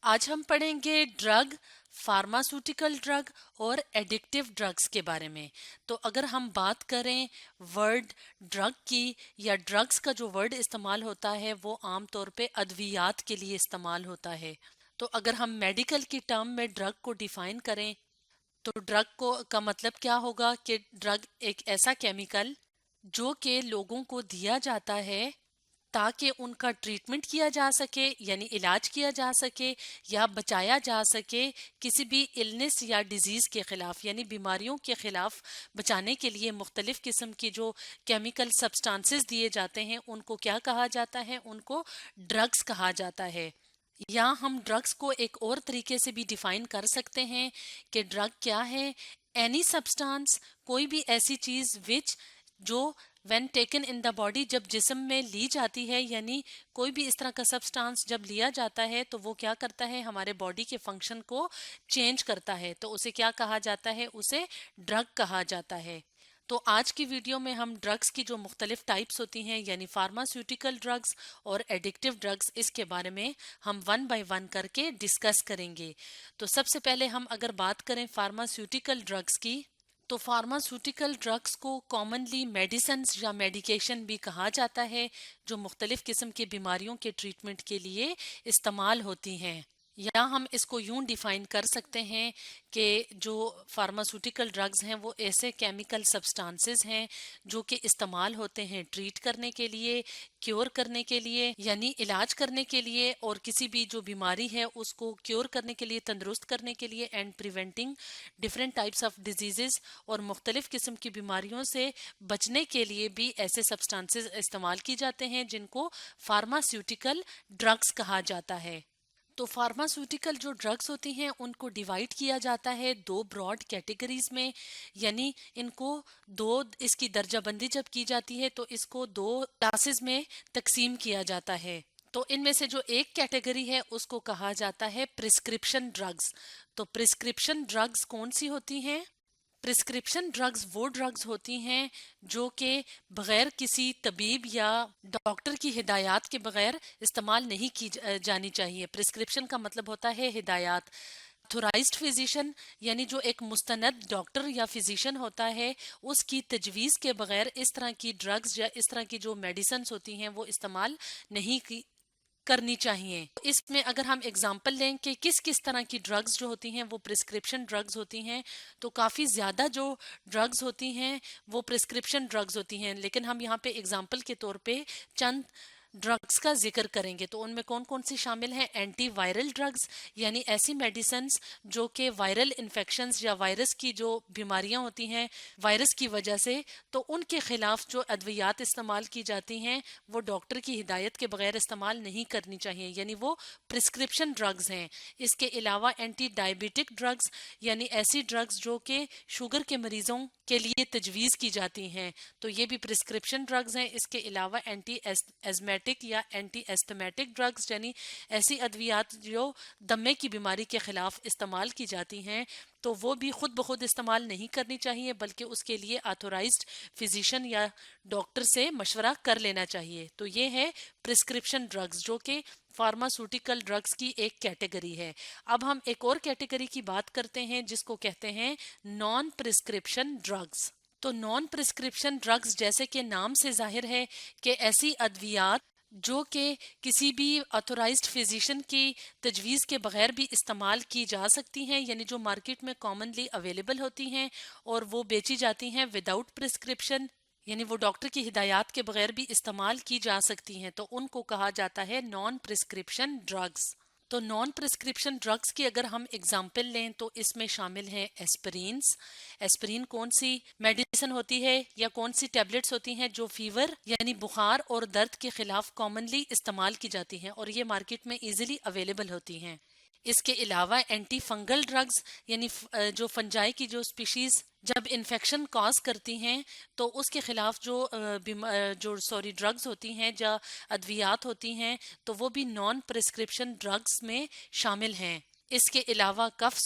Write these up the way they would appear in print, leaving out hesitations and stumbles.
आज हम पढ़ेंगे ड्रग, फार्मास्यूटिकल ड्रग और एडिक्टिव ड्रग्स के बारे में। तो अगर हम बात करें वर्ड ड्रग की या ड्रग्स का जो वर्ड इस्तेमाल होता है वो आम तौर पे अद्वियात के लिए इस्तेमाल होता है। तो अगर हम मेडिकल की टर्म में ड्रग को डिफाइन करें तो ड्रग को का मतलब क्या होगा कि ड्रग एक ऐसा केमिकल जो कि लोगों को दिया जाता है ताकि उनका ट्रीटमेंट किया जा सके यानी इलाज किया जा सके या बचाया जा सके किसी भी इलनेस या डिजीज के खिलाफ यानी बीमारियों के खिलाफ बचाने के लिए मुख्तलिफ किस्म की जो केमिकल सब्सटेंसेस दिए जाते हैं उनको क्या कहा जाता है, उनको ड्रग्स कहा जाता है। या हम ड्रग्स को एक और तरीके से भी डिफाइन कर सकते हैं कि ड्रग क्या है। एनी सब्सटेंस, कोई भी ऐसी चीज विच जो when taken in the body जब जिस्म में ली जाती है, यानी कोई भी इस तरह का सब्सटेंस जब लिया जाता है तो वो क्या करता है, हमारे बॉडी के फंक्शन को चेंज करता है। तो उसे क्या कहा जाता है, उसे ड्रग कहा जाता है। तो आज की वीडियो में हम ड्रग्स की जो मुख्तलिफ टाइप्स होती हैं यानी फार्मास्यूटिकल ड्रग्स और एडिक्टिव ड्रग्स, इसके बारे में हम वन बाय वन करके डिस्कस करेंगे। तो सबसे पहले हम अगर बात करें फार्मास्यूटिकल ड्रग्स की, तो फार्मास्यूटिकल ड्रग्स को कॉमनली मेडिसिन्स या मेडिकेशन भी कहा जाता है जो मुख्तलिफ किस्म की बीमारियों के ट्रीटमेंट के लिए इस्तेमाल होती हैं। या हम इसको यूं डिफाइन कर सकते हैं कि जो फार्मास्यूटिकल ड्रग्स हैं वो ऐसे केमिकल सब्सटेंसेस हैं जो कि इस्तेमाल होते हैं ट्रीट करने के लिए, क्योर करने के लिए यानी इलाज करने के लिए, और किसी भी जो बीमारी है उसको क्योर करने के लिए, तंदुरुस्त करने के लिए, and preventing different types of diseases और मुख्तलिफ किस्म की बीमारियों से बचने के लिए भी ऐसे सब्सटेंसेस इस्तेमाल की जाते हैं जिनको फार्मास्यूटिकल ड्रग्स कहा जाता है। तो फार्मास्यूटिकल जो ड्रग्स होती हैं उनको डिवाइड किया जाता है दो ब्रॉड कैटेगरीज में, यानी इनको दो, इसकी दर्जाबंदी जब की जाती है तो इसको दो क्लासेस में तकसीम किया जाता है। तो इनमें से जो एक कैटेगरी है उसको कहा जाता है प्रिस्क्रिप्शन ड्रग्स। तो प्रिस्क्रिप्शन ड्रग्स कौन सी होती हैं? प्रिस्क्रिप्शन ड्रग्स वो ड्रग्स होती हैं जो कि बगैर किसी तबीब या डॉक्टर की हिदायत के बगैर इस्तेमाल नहीं की जानी चाहिए। प्रिस्क्रिप्शन का मतलब होता है हिदायत। ऑथोराइज्ड फिजिशियन यानी जो एक मुस्तनद डॉक्टर या फिजिशियन होता है उसकी तजवीज़ के बगैर इस तरह की ड्रग्स या इस तरह की जो मेडिसिन होती हैं वो इस्तेमाल नहीं की करनी चाहिए। इसमें अगर हम एग्जांपल लें कि किस किस तरह की ड्रग्स जो होती हैं वो प्रिस्क्रिप्शन ड्रग्स होती हैं, तो काफ़ी ज़्यादा जो ड्रग्स होती हैं वो प्रिस्क्रिप्शन ड्रग्स होती हैं, लेकिन हम यहाँ पे एग्जांपल के तौर पे चंद ड्रग्स का जिक्र करेंगे। तो उनमें कौन कौन सी शामिल हैं? एंटी वायरल ड्रग्स यानी ऐसी मेडिसिन्स जो कि वायरल इन्फेक्शंस या वायरस की जो बीमारियां होती हैं वायरस की वजह से, तो उनके खिलाफ जो अद्वियात इस्तेमाल की जाती हैं वो डॉक्टर की हिदायत के बगैर इस्तेमाल नहीं करनी चाहिए, यानी वो प्रिस्क्रिप्शन ड्रग्स हैं। इसके अलावा एंटी डायबिटिक ड्रग्स यानी ऐसी ड्रग्स जो कि शुगर के मरीजों के लिए तजवीज़ की जाती हैं, तो ये भी प्रिस्क्रिप्शन ड्रग्स हैं। इसके अलावा एंटी एस्मेटिक या एंटी एस्थमेटिक ड्रग्स यानी ऐसी अद्वियात जो दमे की बीमारी के खिलाफ इस्तेमाल की जाती हैं, तो वो भी खुद ब खुद इस्तेमाल नहीं करनी चाहिए बल्कि उसके लिए ऑथोराइज्ड फिजिशियन या डॉक्टर से मशवरा कर लेना चाहिए। तो ये है प्रिस्क्रिप्शन ड्रग्स जो कि फार्मास्यूटिकल ड्रग्स की एक कैटेगरी है। अब हम एक और कैटेगरी की बात करते हैं जिसको कहते हैं नॉन प्रिस्क्रिप्शन ड्रग्स। तो नॉन प्रिस्क्रिप्शन ड्रग्स जैसे कि नाम से जाहिर है कि ऐसी अद्वियात जो कि किसी भी ऑथोराइज्ड फिजिशियन की तजवीज़ के बगैर भी इस्तेमाल की जा सकती हैं, यानी जो मार्केट में कॉमनली अवेलेबल होती हैं और वो बेची जाती हैं विदाउट प्रिस्क्रिप्शन, यानी वो डॉक्टर की हिदायत के बगैर भी इस्तेमाल की जा सकती हैं, तो उनको कहा जाता है नॉन प्रिस्क्रिप्शन ड्रग्स। तो नॉन प्रिस्क्रिप्शन ड्रग्स की अगर हम एग्जांपल लें तो इसमें शामिल हैं एस्पिरिन्स। एस्पिरिन कौन सी मेडिसिन होती है या कौन सी टैबलेट्स होती हैं जो फीवर यानी बुखार और दर्द के खिलाफ कॉमनली इस्तेमाल की जाती हैं और ये मार्केट में इजीली अवेलेबल होती हैं। इसके अलावा एंटी फंगल ड्रग्स यानी जो फंजाई की जो स्पीशीज जब इन्फेक्शन कॉज करती हैं तो उसके खिलाफ जो ड्रग्स होती हैं या अद्वियात होती हैं तो वो भी नॉन प्रिस्क्रिप्शन ड्रग्स में शामिल हैं। इसके अलावा कफ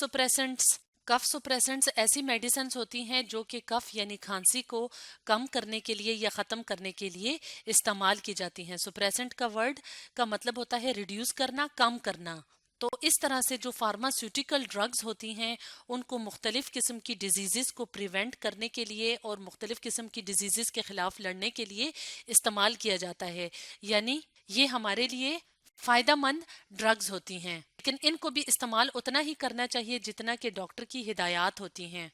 सुप्रेसेंट्स ऐसी मेडिसिन होती हैं जो कि कफ यानी खांसी को कम करने के लिए या ख़त्म करने के लिए इस्तेमाल की जाती हैं। सुप्रेसेंट का वर्ड का मतलब होता है रिड्यूस करना, कम करना। تو اس طرح سے جو فارماسیوٹیکل ڈرگز ہوتی ہیں ان کو مختلف قسم کی ڈیزیزز کو پریونٹ کرنے کے لیے اور مختلف قسم کی ڈیزیزز کے خلاف لڑنے کے لیے استعمال کیا جاتا ہے، یعنی یہ ہمارے لیے فائدہ مند ڈرگز ہوتی ہیں، لیکن ان کو بھی استعمال اتنا ہی کرنا چاہیے جتنا کہ ڈاکٹر کی ہدایات ہوتی ہیں۔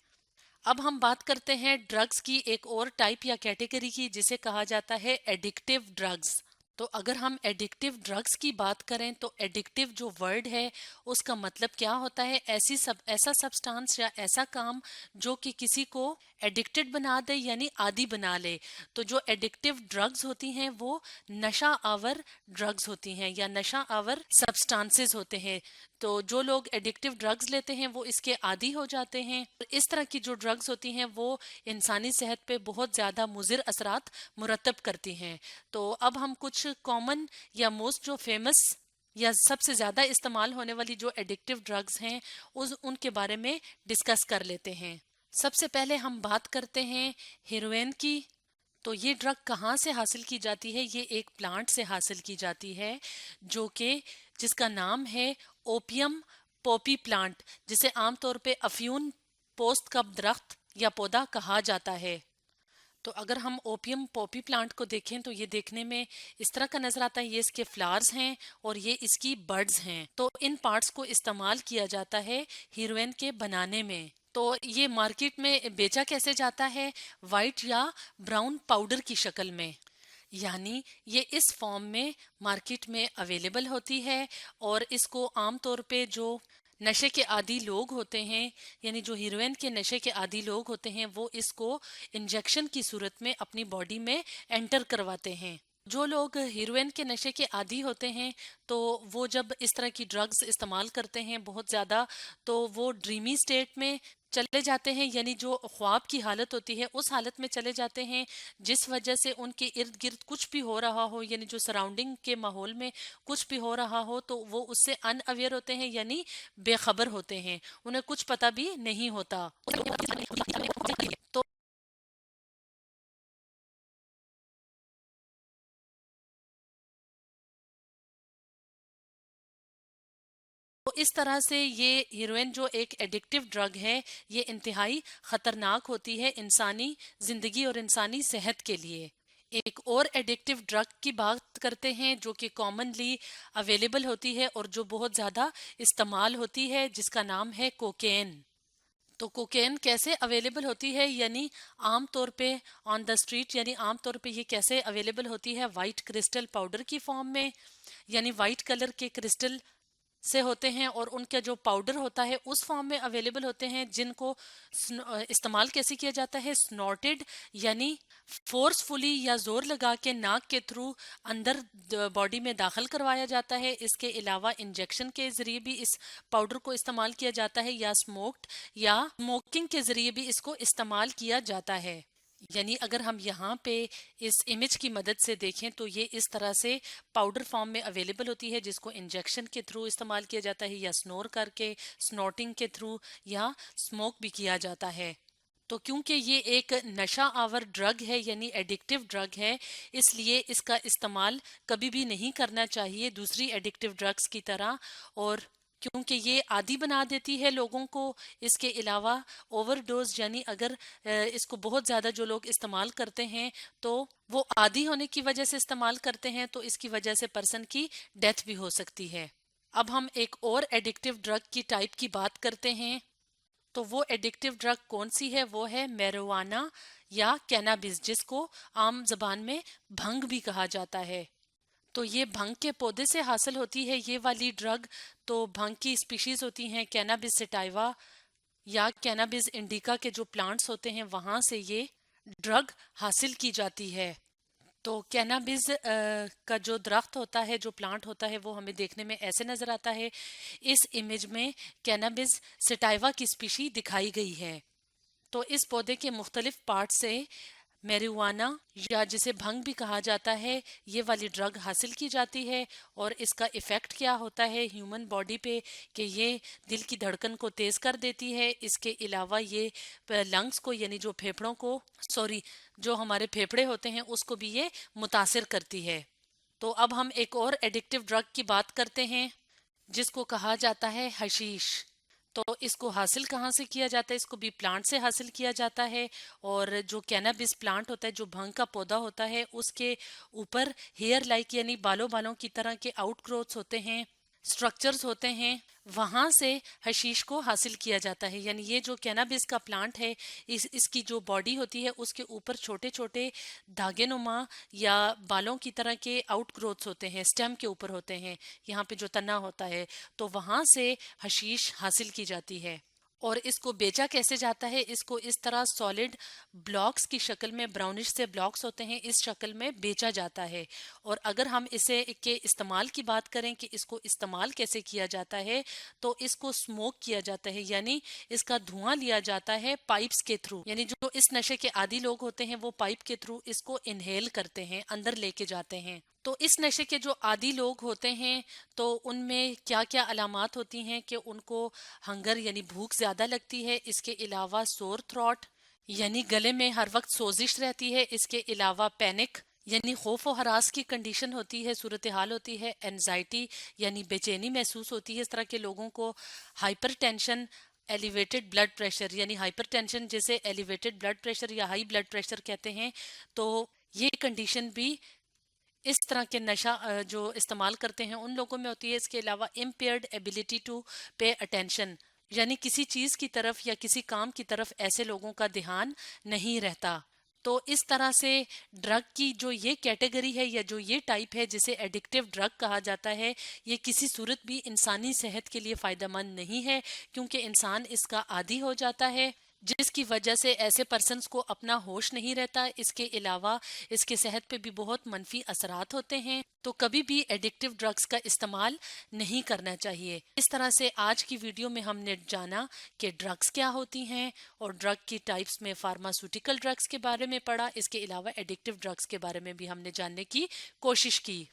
اب ہم بات کرتے ہیں ڈرگز کی ایک اور ٹائپ یا کیٹیگری کی جسے کہا جاتا ہے ایڈکٹیو ڈرگز۔ تو اگر ہم ایڈکٹیو ڈرگز کی بات کریں تو ایڈکٹیو جو ورڈ ہے اس کا مطلب کیا ہوتا ہے؟ ایسا سبسٹانس یا ایسا کام جو کہ کسی کو ایڈکٹڈ بنا دے یعنی عادی بنا لے۔ تو جو ایڈکٹیو ڈرگز ہوتی ہیں وہ نشہ آور ڈرگز ہوتی ہیں یا نشہ آور سبسٹانسز ہوتے ہیں۔ تو جو لوگ ایڈکٹیو ڈرگز لیتے ہیں وہ اس کے عادی ہو جاتے ہیں۔ اس طرح کی جو ڈرگز ہوتی ہیں وہ انسانی صحت پہ بہت زیادہ مضر اثرات مرتب کرتی ہیں۔ تو اب ہم کچھ کامن یا موسٹ جو فیمس یا سب سے زیادہ استعمال ہونے والی جو ایڈکٹیو ڈرگز ہیں ان کے بارے میں ڈسکس کر لیتے ہیں۔ سب سے پہلے ہم بات کرتے ہیں ہیروئن کی۔ تو یہ ڈرگ کہاں سے حاصل کی جاتی ہے؟ یہ ایک پلانٹ سے حاصل کی جاتی ہے جس کا نام ہے اوپیم پوپی پلانٹ، جسے عام طور پہ افیون پوست کا درخت یا پودا کہا جاتا ہے۔ تو اگر ہم اوپیم پوپی پلانٹ کو دیکھیں تو یہ دیکھنے میں اس طرح کا نظر آتا ہے، یہ اس کے فلاورز ہیں اور یہ اس کی برڈز ہیں۔ تو ان پارٹس کو استعمال کیا جاتا ہے ہیروئن کے بنانے میں۔ تو یہ مارکیٹ میں بیچا کیسے جاتا ہے؟ وائٹ یا براؤن پاؤڈر کی شکل میں، یعنی یہ اس فارم میں مارکیٹ میں اویلیبل ہوتی ہے، اور اس کو عام طور پہ جو نشے کے عادی لوگ ہوتے ہیں یعنی جو ہیروئن کے نشے کے عادی لوگ ہوتے ہیں وہ اس کو انجیکشن کی صورت میں اپنی باڈی میں انٹر کرواتے ہیں۔ جو لوگ ہیروئن کے نشے کے عادی ہوتے ہیں تو وہ جب اس طرح کی ڈرگز استعمال کرتے ہیں بہت زیادہ تو وہ ڈریمی سٹیٹ میں چلے جاتے ہیں، یعنی جو خواب کی حالت ہوتی ہے اس حالت میں چلے جاتے ہیں، جس وجہ سے ان کے ارد گرد کچھ بھی ہو رہا ہو، یعنی جو سراؤنڈنگ کے ماحول میں کچھ بھی ہو رہا ہو تو وہ اس سے ان اویئر ہوتے ہیں، یعنی بے خبر ہوتے ہیں، انہیں کچھ پتہ بھی نہیں ہوتا۔ تو تو اس طرح سے یہ ہیروئن جو ایک ایڈکٹیو ڈرگ ہے یہ انتہائی خطرناک ہوتی ہے انسانی زندگی اور انسانی صحت کے لیے۔ ایک اور ایڈکٹیو ڈرگ کی بات کرتے ہیں جو کہ کامنلی اویلیبل ہوتی ہے اور جو بہت زیادہ استعمال ہوتی ہے، جس کا نام ہے کوکین۔ تو کوکین کیسے اویلیبل ہوتی ہے؟ یعنی عام طور پہ آن دا اسٹریٹ، یعنی عام طور پہ یہ کیسے اویلیبل ہوتی ہے؟ وائٹ کرسٹل پاؤڈر کی فارم میں، یعنی وائٹ کلر کے کرسٹل سے ہوتے ہیں اور ان کا جو پاؤڈر ہوتا ہے اس فارم میں اویلیبل ہوتے ہیں، جن کو استعمال کیسے کیا جاتا ہے؟ سنورٹڈ، یعنی فورسفلی یا زور لگا کے ناک کے تھرو اندر باڈی میں داخل کروایا جاتا ہے۔ اس کے علاوہ انجیکشن کے ذریعے بھی اس پاؤڈر کو استعمال کیا جاتا ہے، یا اسموکڈ یا اسموکنگ کے ذریعے بھی اس کو استعمال کیا جاتا ہے۔ یعنی اگر ہم یہاں پہ اس امیج کی مدد سے دیکھیں تو یہ اس طرح سے پاؤڈر فارم میں اویلیبل ہوتی ہے، جس کو انجیکشن کے تھرو استعمال کیا جاتا ہے، یا سنور کر کے سنوٹنگ کے تھرو، یا سموک بھی کیا جاتا ہے۔ تو کیونکہ یہ ایک نشہ آور ڈرگ ہے یعنی ایڈکٹیو ڈرگ ہے، اس لیے اس کا استعمال کبھی بھی نہیں کرنا چاہیے دوسری ایڈکٹیو ڈرگز کی طرح، اور کیونکہ یہ عادی بنا دیتی ہے لوگوں کو۔ اس کے علاوہ اوور ڈوز، یعنی اگر اس کو بہت زیادہ جو لوگ استعمال کرتے ہیں تو وہ عادی ہونے کی وجہ سے استعمال کرتے ہیں، تو اس کی وجہ سے پرسن کی ڈیتھ بھی ہو سکتی ہے۔ اب ہم ایک اور ایڈکٹیو ڈرگ کی ٹائپ کی بات کرتے ہیں۔ تو وہ ایڈکٹیو ڈرگ کون سی ہے؟ وہ ہے میرووانا یا کینابis، جس کو عام زبان میں بھنگ بھی کہا جاتا ہے۔ تو یہ بھنگ کے پودے سے حاصل ہوتی ہے یہ والی ڈرگ۔ تو بھنگ کی اسپیشیز ہوتی ہیں کینابis سٹائیوا یا کینابis انڈیکا کے جو پلانٹس ہوتے ہیں وہاں سے یہ ڈرگ حاصل کی جاتی ہے۔ تو کینابis کا جو درخت ہوتا ہے، جو پلانٹ ہوتا ہے، وہ ہمیں دیکھنے میں ایسے نظر آتا ہے۔ اس امیج میں کینابis سٹائیوا کی اسپیشی دکھائی گئی ہے۔ تو اس پودے کے مختلف پارٹ سے میریوانا یا جسے بھنگ بھی کہا جاتا ہے یہ والی ڈرگ حاصل کی جاتی ہے، اور اس کا ایفیکٹ کیا ہوتا ہے ہیومن باڈی پہ کہ یہ دل کی دھڑکن کو تیز کر دیتی ہے۔ اس کے علاوہ یہ لنگز کو، یعنی جو پھیپھڑوں کو جو ہمارے پھیپھڑے ہوتے ہیں اس کو بھی یہ متاثر کرتی ہے۔ تو اب ہم ایک اور ایڈکٹیو ڈرگ کی بات کرتے ہیں जिसको कहा जाता है हशीश। तो इसको हासिल कहाँ से किया जाता है? इसको भी प्लांट से हासिल किया जाता है। और जो कैनाबिस प्लांट होता है, जो भंग का पौधा होता है, उसके ऊपर हेयर लाइक यानी बालों बालों की तरह के आउट ग्रोथ्स होते हैं, स्ट्रक्चर्स होते हैं, वहां से हशीश को हासिल किया जाता है। यानी ये जो कैनाबिस का प्लांट है, इसकी जो बॉडी होती है उसके ऊपर छोटे छोटे धागे नुमा या बालों की तरह के आउट ग्रोथ्स होते हैं, स्टेम के ऊपर होते हैं, यहाँ पे जो तना होता है, तो वहां से हशीश हासिल की जाती है। और इसको बेचा कैसे जाता है? इसको इस तरह सॉलिड ब्लॉक्स की शक्ल में, ब्राउनिश से ब्लॉक्स होते हैं, इस शक्ल में बेचा जाता है। और अगर हम इसे के इस्तेमाल की बात करें कि इसको इस्तेमाल कैसे किया जाता है, तो इसको स्मोक किया जाता है, यानी इसका धुआं लिया जाता है पाइप्स के थ्रू। यानी जो इस नशे के आदी लोग होते हैं वो पाइप के थ्रू इसको इनहेल करते हैं, अंदर लेके जाते हैं। तो इस नशे के जो आदी लोग होते हैं, तो उनमें क्या क्या अलामात होती हैं कि उनको हंगर यानी भूख ज्यादा लगती है, इसके अलावा सोर थ्रॉट यानी गले में हर वक्त सोजिश रहती है, इसके अलावा पैनिक यानी खौफ और हरास की कंडीशन होती है, सूरत हाल होती है, एनजाइटी यानी बेचैनी महसूस होती है इस तरह के लोगों को, hyper tension, elevated blood pressure यानी हाइपर टेंशन जैसे एलिवेटेड ब्लड प्रेशर या हाई ब्लड प्रेशर कहते हैं, तो ये कंडीशन भी इस तरह के नशा जो इस्तेमाल करते हैं उन लोगों में होती है। इसके अलावा impaired ability to pay attention यानी किसी चीज की तरफ या किसी काम की तरफ ऐसे लोगों का ध्यान नहीं रहता। तो इस तरह से ड्रग की जो ये कैटेगरी है या जो ये टाइप है जिसे एडिक्टिव ड्रग कहा जाता है, ये किसी सूरत भी इंसानी सेहत के लिए फायदेमंद नहीं है, क्योंकि इंसान इसका आदी हो जाता है, जिसकी वजह से ऐसे पर्सन्स को अपना होश नहीं रहता। इसके अलावा इसके सेहत पे भी बहुत मनफी असरात होते हैं। तो कभी भी एडिक्टिव ड्रग्स का इस्तेमाल नहीं करना चाहिए। इस तरह से आज की वीडियो में हमने जाना कि ड्रग्स क्या होती हैं और ड्रग की टाइप्स में फार्मास्यूटिकल ड्रग्स के बारे में पढ़ा। इसके अलावा एडिक्टिव ड्रग्स के बारे में भी हमने जानने की कोशिश की।